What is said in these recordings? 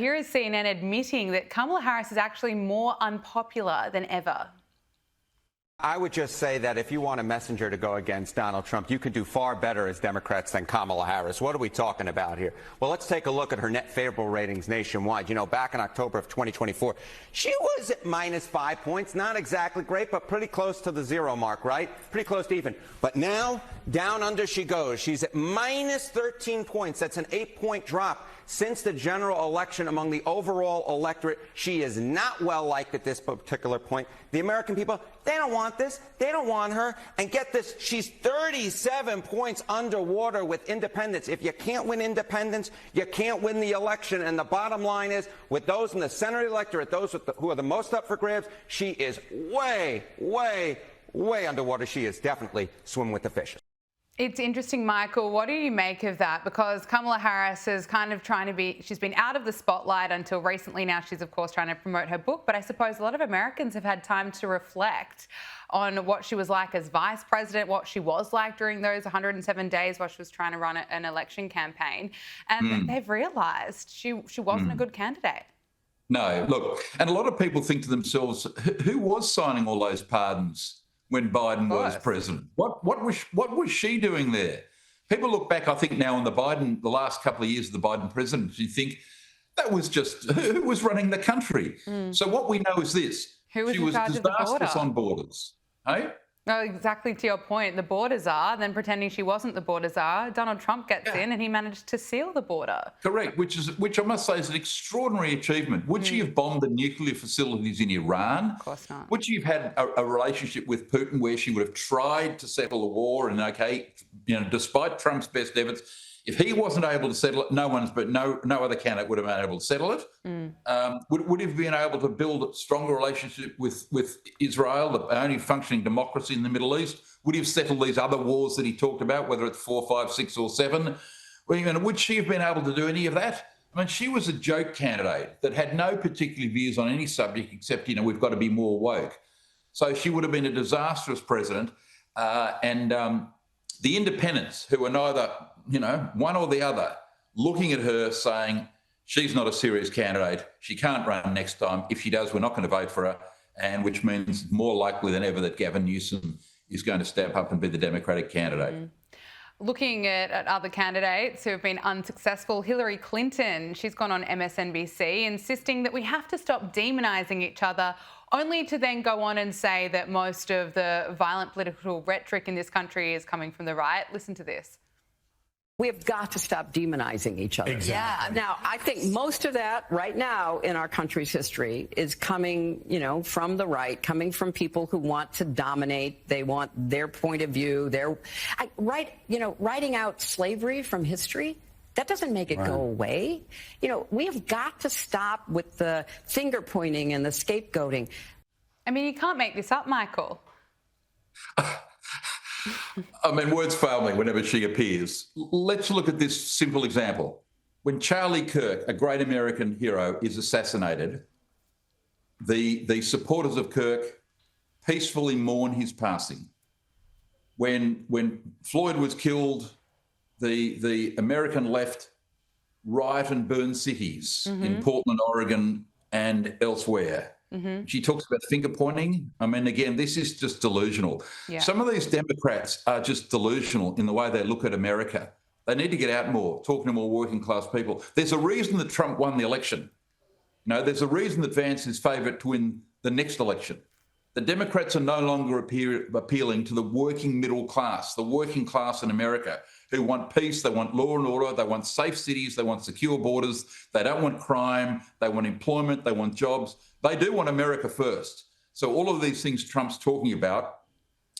Here is CNN admitting that Kamala Harris is actually more unpopular than ever. I would just say that if you want a messenger to go against Donald Trump, you could do far better as Democrats than Kamala Harris. What are we talking about here? Well, let's take a look at her net favorable ratings nationwide. You know, back in October of 2024, she was at -5 points. Not exactly great, but pretty close to the zero mark, right? Pretty close to even. But now, down under she goes. She's at -13 points. That's an 8-point drop. Since the general election among the overall electorate, she is not well liked at this particular point. The American people, they don't want this. They don't want her. And get this, she's 37 points underwater with independents. If you can't win independents, you can't win the election. And the bottom line is, with those in the center electorate, those who are the most up for grabs, she is way, way, way underwater. She is definitely swimming with the fishes. It's interesting, Michael. What do you make of that? Because Kamala Harris is kind of she's been out of the spotlight until recently. Now she's, of course, trying to promote her book. But I suppose a lot of Americans have had time to reflect on what she was like as vice president, what she was like during those 107 days while she was trying to run an election campaign. And they've realised she wasn't a good candidate. No, look, and a lot of people think to themselves, who was signing all those pardons when Biden was president? What was she doing there? People look back, I think, now on the last couple of years of the Biden presidency, you think that was just who was running the country. So what we know is this: Who was she in was charge of the border? disastrous on borders. Hey? Well, exactly to your point, the border czar, then pretending she wasn't the border czar, Donald Trump gets in and he managed to seal the border. Correct, which I must say is an extraordinary achievement. Would she have bombed the nuclear facilities in Iran? Of course not. Would she have had a relationship with Putin where she would have tried to settle the war? And despite Trump's best efforts, if he wasn't able to settle it, no other candidate would have been able to settle it. Would he have been able to build a stronger relationship with Israel, the only functioning democracy in the Middle East? Would he have settled these other wars that he talked about, whether it's 4, 5, 6 or 7? Would she have been able to do any of that? I mean, she was a joke candidate that had no particular views on any subject except, we've got to be more woke. So she would have been a disastrous president. The independents, who are neither, one or the other, looking at her saying, she's not a serious candidate, she can't run next time. If she does, we're not going to vote for her, and which means more likely than ever that Gavin Newsom is going to step up and be the Democratic candidate. Looking at other candidates who have been unsuccessful, Hillary Clinton, she's gone on MSNBC insisting that we have to stop demonising each other, only to then go on and say that most of the violent political rhetoric in this country is coming from the right. Listen to this. We have got to stop demonizing each other. Exactly. Yeah. Now, I think most of that right now in our country's history is coming, from the right, coming from people who want to dominate. They want their point of view. Writing out slavery from history, that doesn't make it go away. We have got to stop with the finger pointing and the scapegoating. I mean, you can't make this up, Michael. I mean, words fail me whenever she appears. Let's look at this simple example. When Charlie Kirk, a great American hero, is assassinated, the supporters of Kirk peacefully mourn his passing. When Floyd was killed, the American left riot and burn cities in Portland, Oregon, and elsewhere. She talks about finger pointing. I mean, again, this is just delusional. Yeah. Some of these Democrats are just delusional in the way they look at America. They need to get out more, talking to more working class people. There's a reason that Trump won the election. There's a reason that Vance is favourite to win the next election. The Democrats are no longer appealing to the working middle class, the working class in America, who want peace, they want law and order, they want safe cities, they want secure borders, they don't want crime, they want employment, they want jobs. They do want America first. So all of these things Trump's talking about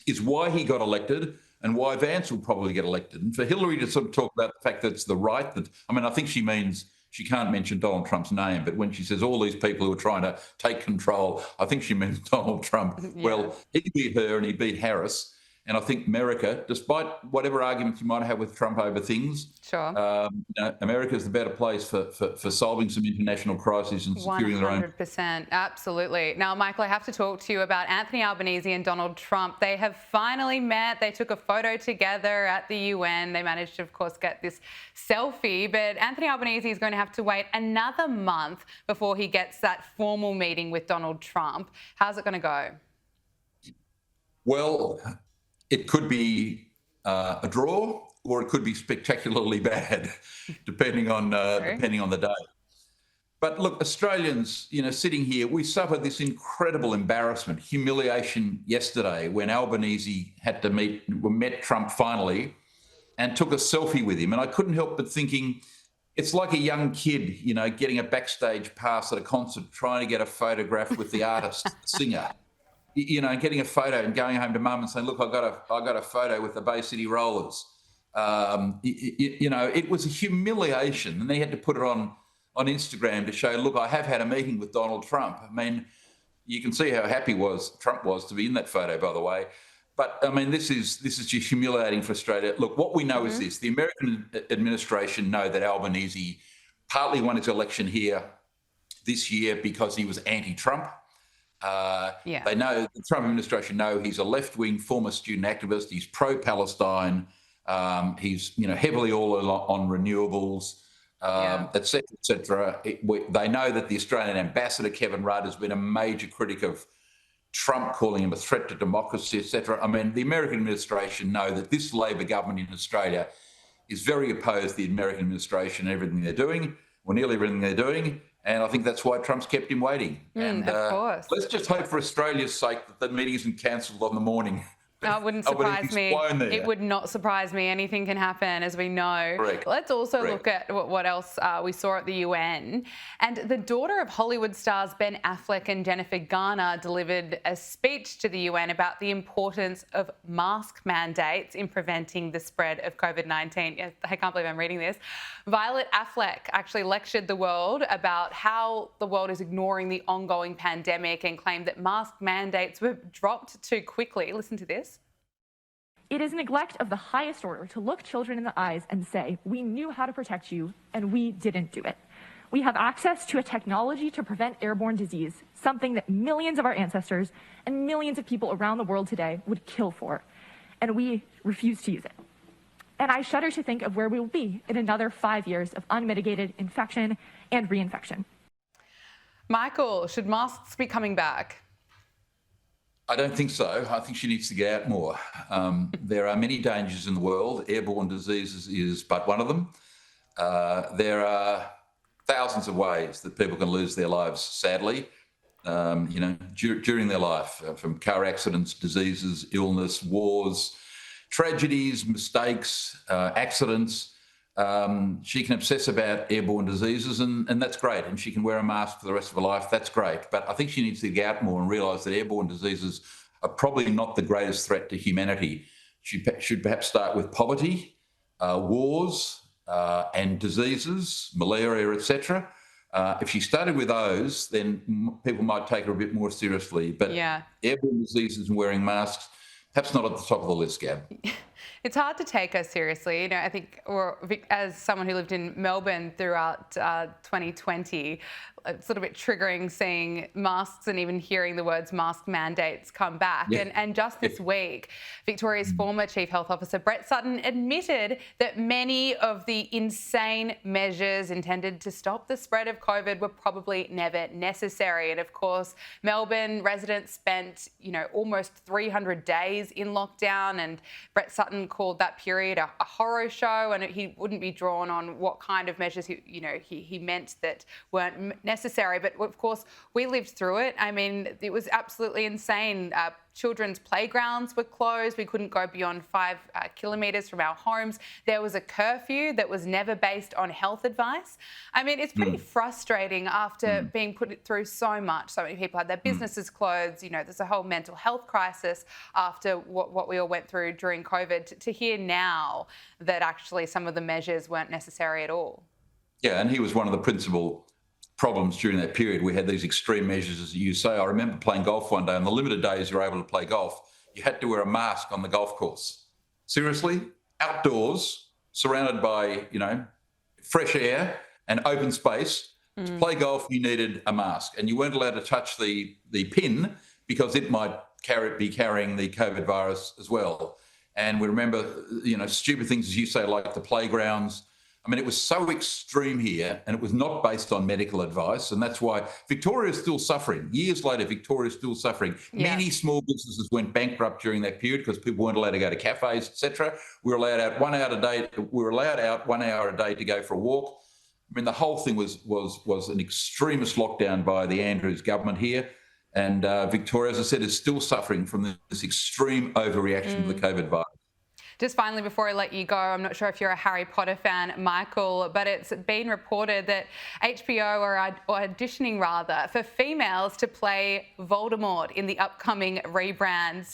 is why he got elected and why Vance will probably get elected. And for Hillary to sort of talk about the fact that it's the right, I think she means she can't mention Donald Trump's name, but when she says all these people who are trying to take control, I think she means Donald Trump. Yeah. Well, he beat her and he beat Harris. And I think America, despite whatever arguments you might have with Trump over things, Sure. America is the better place for solving some international crises and securing their own. 100%. Absolutely. Now, Michael, I have to talk to you about Anthony Albanese and Donald Trump. They have finally met. They took a photo together at the UN. They managed to, of course, get this selfie. But Anthony Albanese is going to have to wait another month before he gets that formal meeting with Donald Trump. How's it going to go? Well, it could be a draw, or it could be spectacularly bad, depending on the day. But look, Australians, sitting here, we suffered this incredible embarrassment, humiliation yesterday when Albanese had to met Trump finally, and took a selfie with him. And I couldn't help but thinking, it's like a young kid, getting a backstage pass at a concert, trying to get a photograph with the artist, the singer. Getting a photo and going home to mum and saying, look, I got a photo with the Bay City Rollers. It was a humiliation. And they had to put it on Instagram to show, look, I have had a meeting with Donald Trump. I mean, you can see how happy Trump was to be in that photo, by the way. But, I mean, this is just humiliating for Australia. Look, what we know is this. The American administration know that Albanese partly won his election here this year because he was anti-Trump. They know, the Trump administration know he's a left-wing former student activist. He's pro-Palestine. He's heavily all on renewables, et cetera, et cetera. They know that the Australian ambassador, Kevin Rudd, has been a major critic of Trump, calling him a threat to democracy, et cetera. I mean, the American administration know that this Labor government in Australia is very opposed to the American administration and everything they're doing, or nearly everything they're doing. And I think that's why Trump's kept him waiting. Of course. Let's just hope for Australia's sake that the meeting isn't cancelled on the morning. That wouldn't surprise me. It would not surprise me. Anything can happen, as we know. Correct. Let's also look at what else we saw at the UN. And the daughter of Hollywood stars Ben Affleck and Jennifer Garner delivered a speech to the UN about the importance of mask mandates in preventing the spread of COVID-19. I can't believe I'm reading this. Violet Affleck actually lectured the world about how the world is ignoring the ongoing pandemic and claimed that mask mandates were dropped too quickly. Listen to this. It is neglect of the highest order to look children in the eyes and say, we knew how to protect you and we didn't do it. We have access to a technology to prevent airborne disease, something that millions of our ancestors and millions of people around the world today would kill for, and we refuse to use it. And I shudder to think of where we will be in another 5 years of unmitigated infection and reinfection. Michael, should masks be coming back? I don't think so. I think she needs to get out more. There are many dangers in the world. Airborne diseases is but one of them. There are thousands of ways that people can lose their lives, sadly, during their life, from car accidents, diseases, illness, wars, tragedies, mistakes, accidents. She can obsess about airborne diseases, and that's great. And she can wear a mask for the rest of her life. That's great. But I think she needs to get out more and realise that airborne diseases are probably not the greatest threat to humanity. She should perhaps start with poverty, wars, and diseases, malaria, etc. If she started with those, then people might take her a bit more seriously. But airborne diseases and wearing masks, perhaps not at the top of the list, Gab. It's hard to take us seriously. I think, or as someone who lived in Melbourne throughout 2020, it's a little bit triggering seeing masks and even hearing the words mask mandates come back. And just this week, Victoria's former Chief Health Officer, Brett Sutton, admitted that many of the insane measures intended to stop the spread of COVID were probably never necessary. And of course, Melbourne residents spent, almost 300 days in lockdown, and Brett Sutton called that period a horror show, and he wouldn't be drawn on what kind of measures he meant that weren't necessary. But of course, we lived through it. I mean, it was absolutely insane. Children's playgrounds were closed. We couldn't go beyond 5 kilometres from our homes. There was a curfew that was never based on health advice. I mean, it's pretty frustrating after being put through so much. So many people had their businesses closed. There's a whole mental health crisis after what we all went through during COVID. To hear now that actually some of the measures weren't necessary at all. Yeah, and he was one of the principal problems during that period. We had these extreme measures, as you say. I remember playing golf one day. On the limited days you're able to play golf, you had to wear a mask on the golf course. Seriously? Outdoors, surrounded by, fresh air and open space. To play golf, you needed a mask, and you weren't allowed to touch the pin because it might be carrying the COVID virus as well. And we remember, stupid things, as you say, like the playgrounds. I mean, it was so extreme here, and it was not based on medical advice, and that's why Victoria is still suffering. Years later, Victoria is still suffering. Yeah. Many small businesses went bankrupt during that period because people weren't allowed to go to cafes, etc. We were allowed out 1 hour a day. We were allowed out 1 hour a day to go for a walk. I mean, the whole thing was an extremist lockdown by the Andrews government here, and Victoria, as I said, is still suffering from this extreme overreaction to the COVID virus. Just finally, before I let you go, I'm not sure if you're a Harry Potter fan, Michael, but it's been reported that HBO are auditioning, for females to play Voldemort in the upcoming rebrands.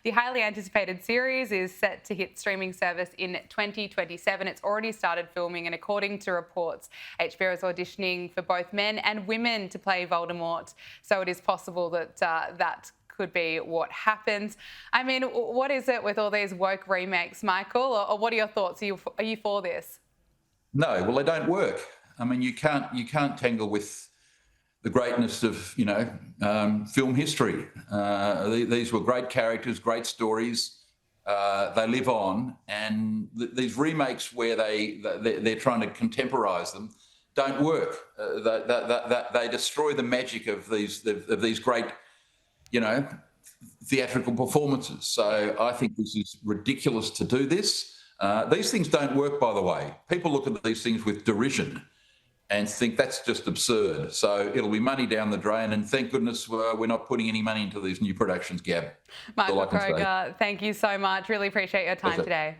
The highly anticipated series is set to hit streaming service in 2027. It's already started filming, and according to reports, HBO is auditioning for both men and women to play Voldemort. So it is possible that that could be what happens. I mean, what is it with all these woke remakes, Michael? Or what are your thoughts? Are you for this? No, well, they don't work. I mean, you can't tangle with the greatness of film history. These were great characters, great stories. They live on, and these remakes where they're trying to contemporise them don't work. They destroy the magic of these great theatrical performances. So I think this is ridiculous to do this. These things don't work, by the way. People look at these things with derision and think that's just absurd. So it'll be money down the drain, and thank goodness we're not putting any money into these new productions, Gab. Michael Kroger, thank you so much. Really appreciate your time today.